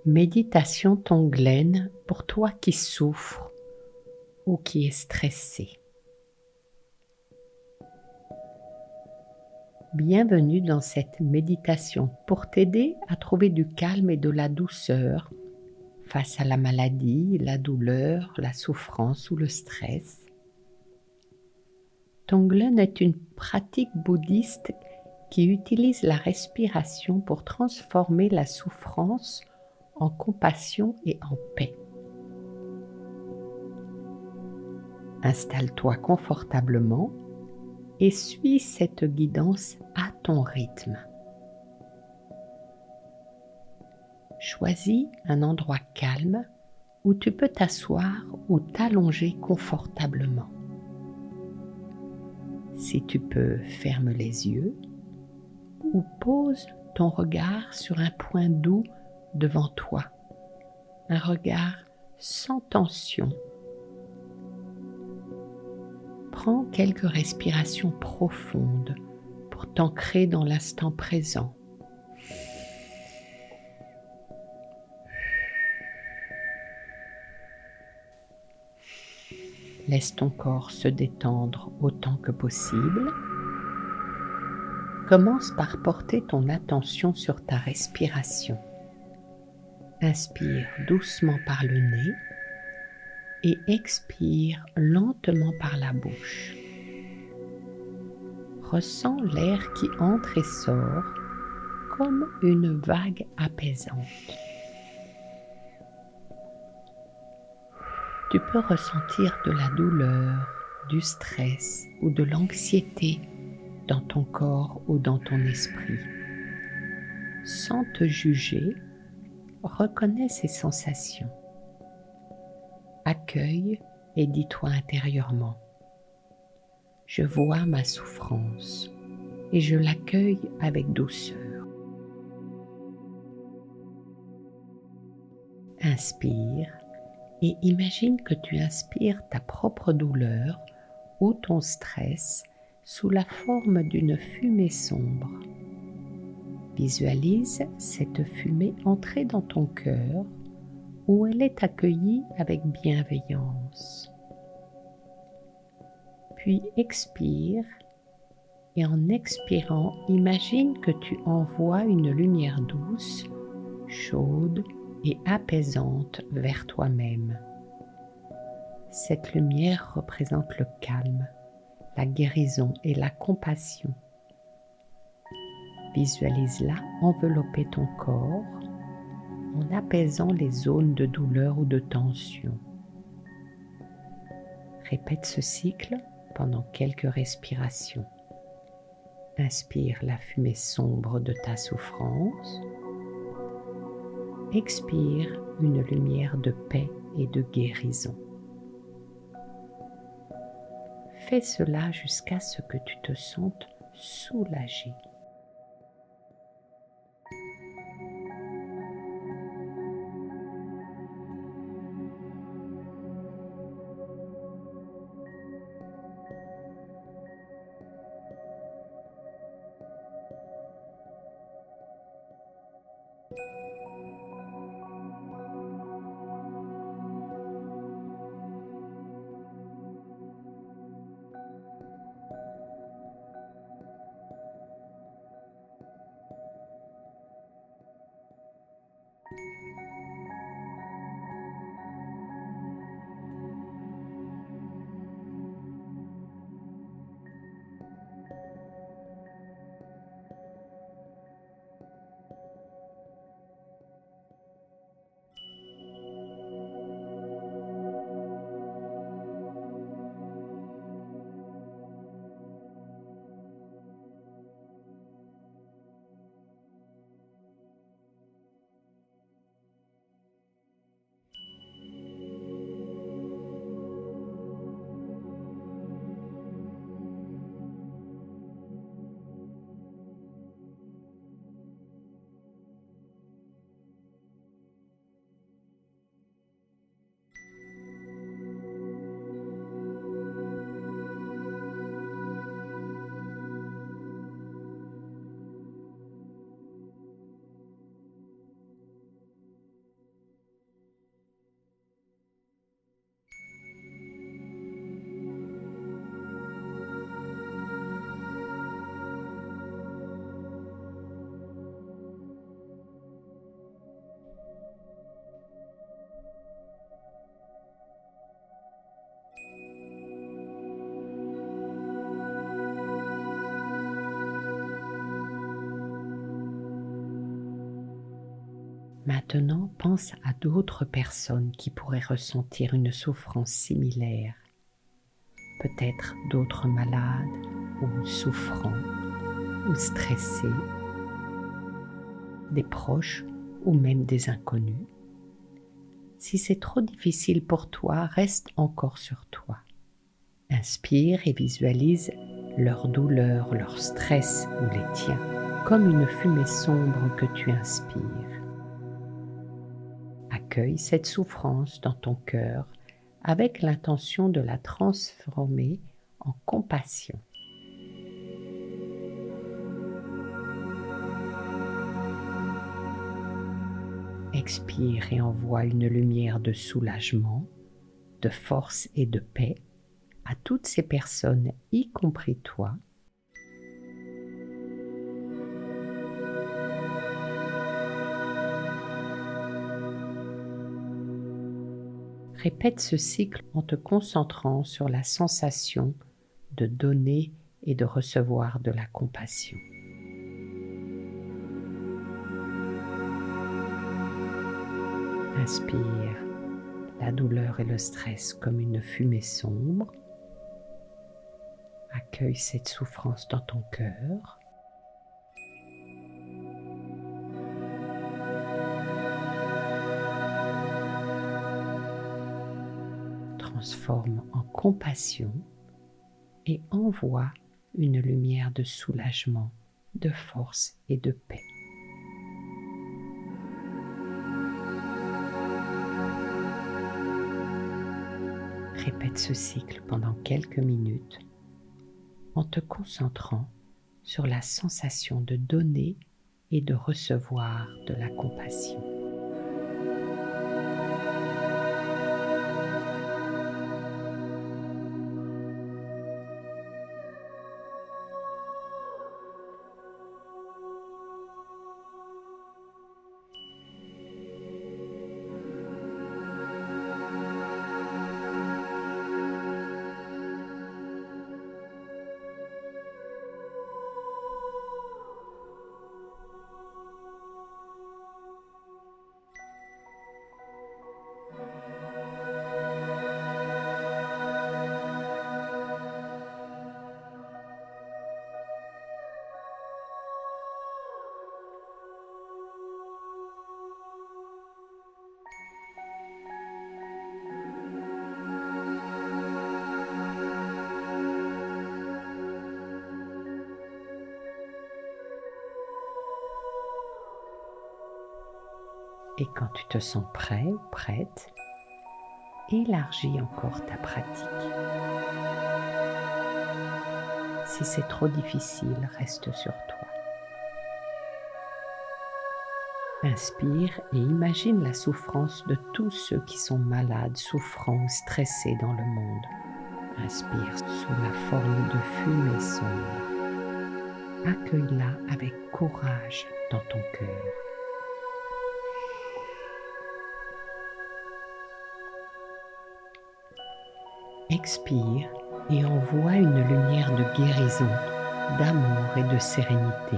Méditation Tonglen pour toi qui souffre ou qui est stressé. Bienvenue dans cette méditation pour t'aider à trouver du calme et de la douceur face à la maladie, la douleur, la souffrance ou le stress. Tonglen est une pratique bouddhiste qui utilise la respiration pour transformer la souffrance en compassion et en paix. Installe-toi confortablement et suis cette guidance à ton rythme. Choisis un endroit calme où tu peux t'asseoir ou t'allonger confortablement. Si tu peux, ferme les yeux ou pose ton regard sur un point doux devant toi, un regard sans tension. Prends quelques respirations profondes pour t'ancrer dans l'instant présent. Laisse ton corps se détendre autant que possible. Commence par porter ton attention sur ta respiration. Inspire doucement par le nez et expire lentement par la bouche. Ressens l'air qui entre et sort comme une vague apaisante. Tu peux ressentir de la douleur, du stress ou de l'anxiété dans ton corps ou dans ton esprit. Sans te juger, reconnais ces sensations. Accueille et dis-toi intérieurement: je vois ma souffrance et je l'accueille avec douceur. Inspire et imagine que tu inspires ta propre douleur ou ton stress sous la forme d'une fumée sombre. Visualise cette fumée entrer dans ton cœur où elle est accueillie avec bienveillance. Puis expire et en expirant, imagine que tu envoies une lumière douce, chaude et apaisante vers toi-même. Cette lumière représente le calme, la guérison et la compassion. Visualise-la envelopper ton corps en apaisant les zones de douleur ou de tension. Répète ce cycle pendant quelques respirations. Inspire la fumée sombre de ta souffrance. Expire une lumière de paix et de guérison. Fais cela jusqu'à ce que tu te sentes soulagé. Maintenant, pense à d'autres personnes qui pourraient ressentir une souffrance similaire, peut-être d'autres malades ou souffrants ou stressés, des proches ou même des inconnus. Si c'est trop difficile pour toi, reste encore sur toi. Inspire et visualise leur douleur, leur stress ou les tiens, comme une fumée sombre que tu inspires. Accueille cette souffrance dans ton cœur avec l'intention de la transformer en compassion. Expire et envoie une lumière de soulagement, de force et de paix à toutes ces personnes, y compris toi. Répète ce cycle en te concentrant sur la sensation de donner et de recevoir de la compassion. Inspire la douleur et le stress comme une fumée sombre. Accueille cette souffrance dans ton cœur. Transforme en compassion et envoie une lumière de soulagement, de force et de paix. Répète ce cycle pendant quelques minutes en te concentrant sur la sensation de donner et de recevoir de la compassion. Et quand tu te sens prêt ou prête, élargis encore ta pratique. Si c'est trop difficile, reste sur toi. Inspire et imagine la souffrance de tous ceux qui sont malades, souffrants ou stressés dans le monde. Inspire sous la forme de fumée sombre. Accueille-la avec courage dans ton cœur. Expire et envoie une lumière de guérison, d'amour et de sérénité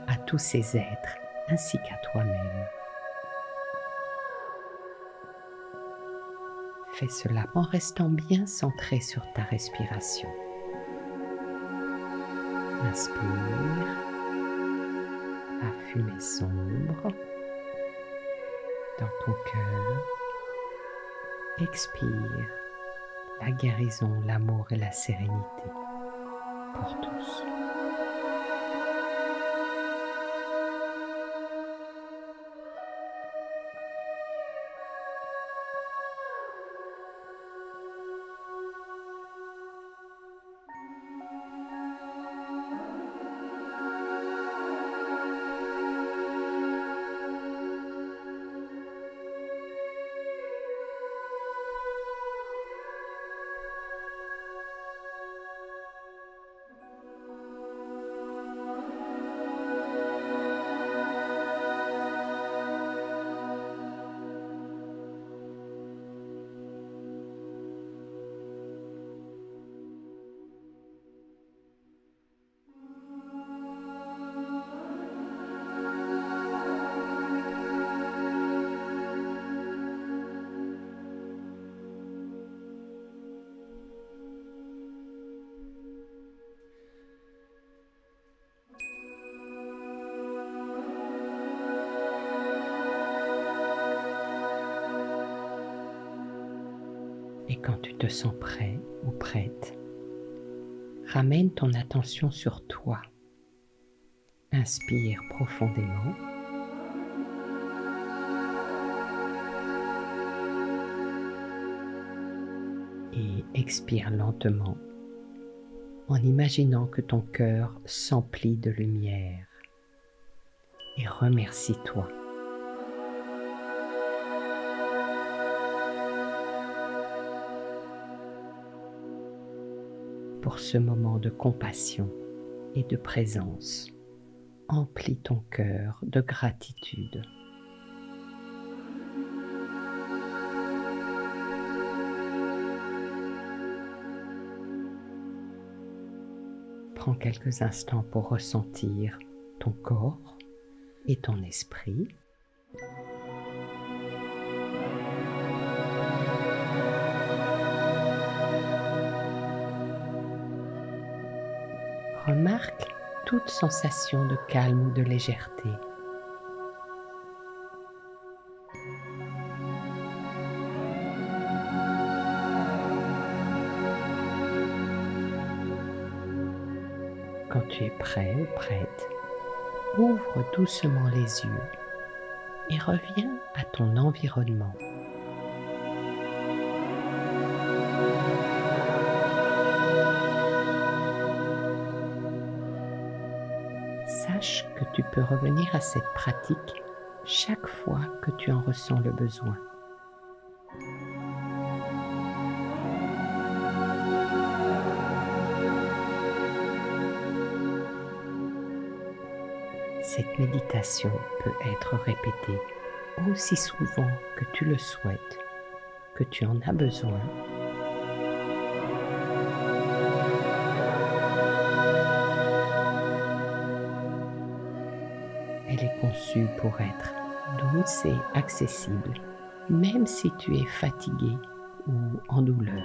à tous ces êtres ainsi qu'à toi-même. Fais cela en restant bien centré sur ta respiration. Inspire la fumée sombre dans ton cœur. Expire la guérison, l'amour et la sérénité pour tous. Et quand tu te sens prêt ou prête, ramène ton attention sur toi. Inspire profondément. Et expire lentement en imaginant que ton cœur s'emplit de lumière. Et remercie-toi. Pour ce moment de compassion et de présence, emplis ton cœur de gratitude. Prends quelques instants pour ressentir ton corps et ton esprit. Remarque toute sensation de calme ou de légèreté. Quand tu es prêt ou prête, ouvre doucement les yeux et reviens à ton environnement. Sache que tu peux revenir à cette pratique chaque fois que tu en ressens le besoin. Cette méditation peut être répétée aussi souvent que tu le souhaites, que tu en as besoin. Elle est conçue pour être douce et accessible, même si tu es fatigué ou en douleur.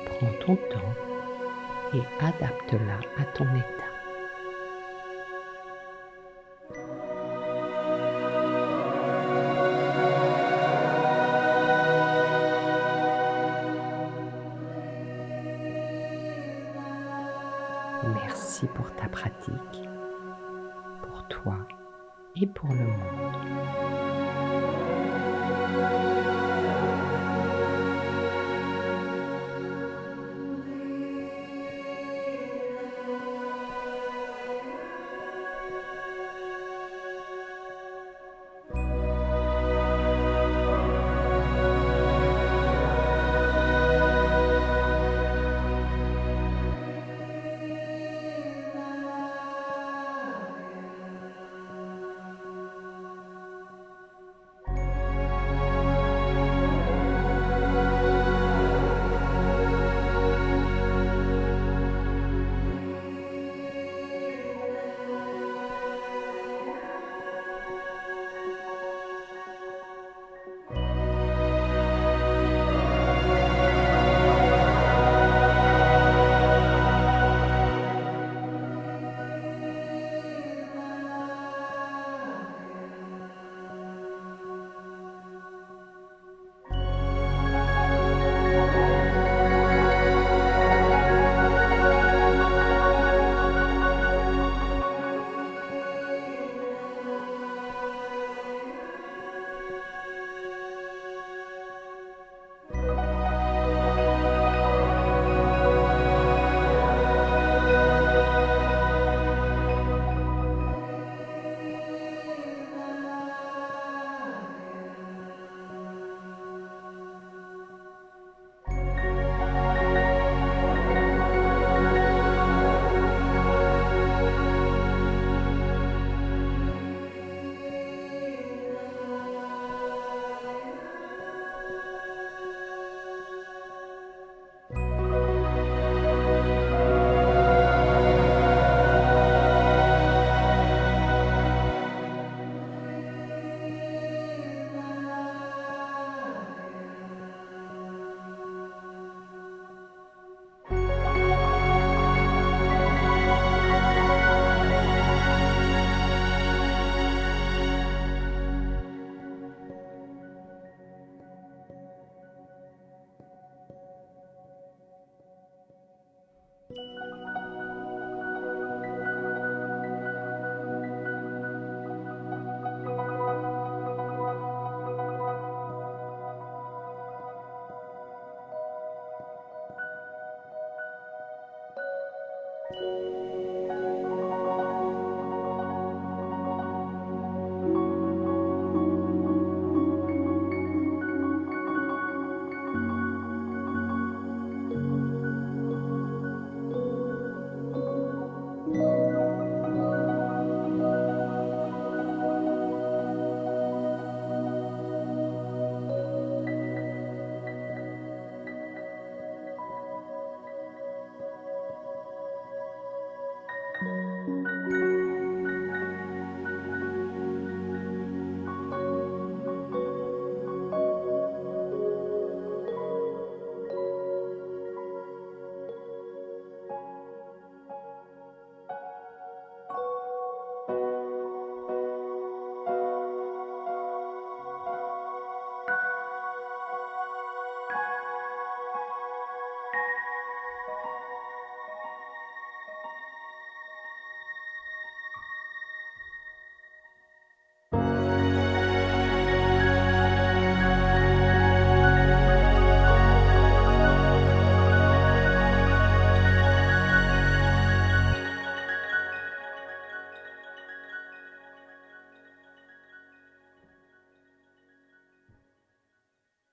Prends ton temps et adapte-la à ton état. Merci pour ta pratique, pour toi et pour le monde.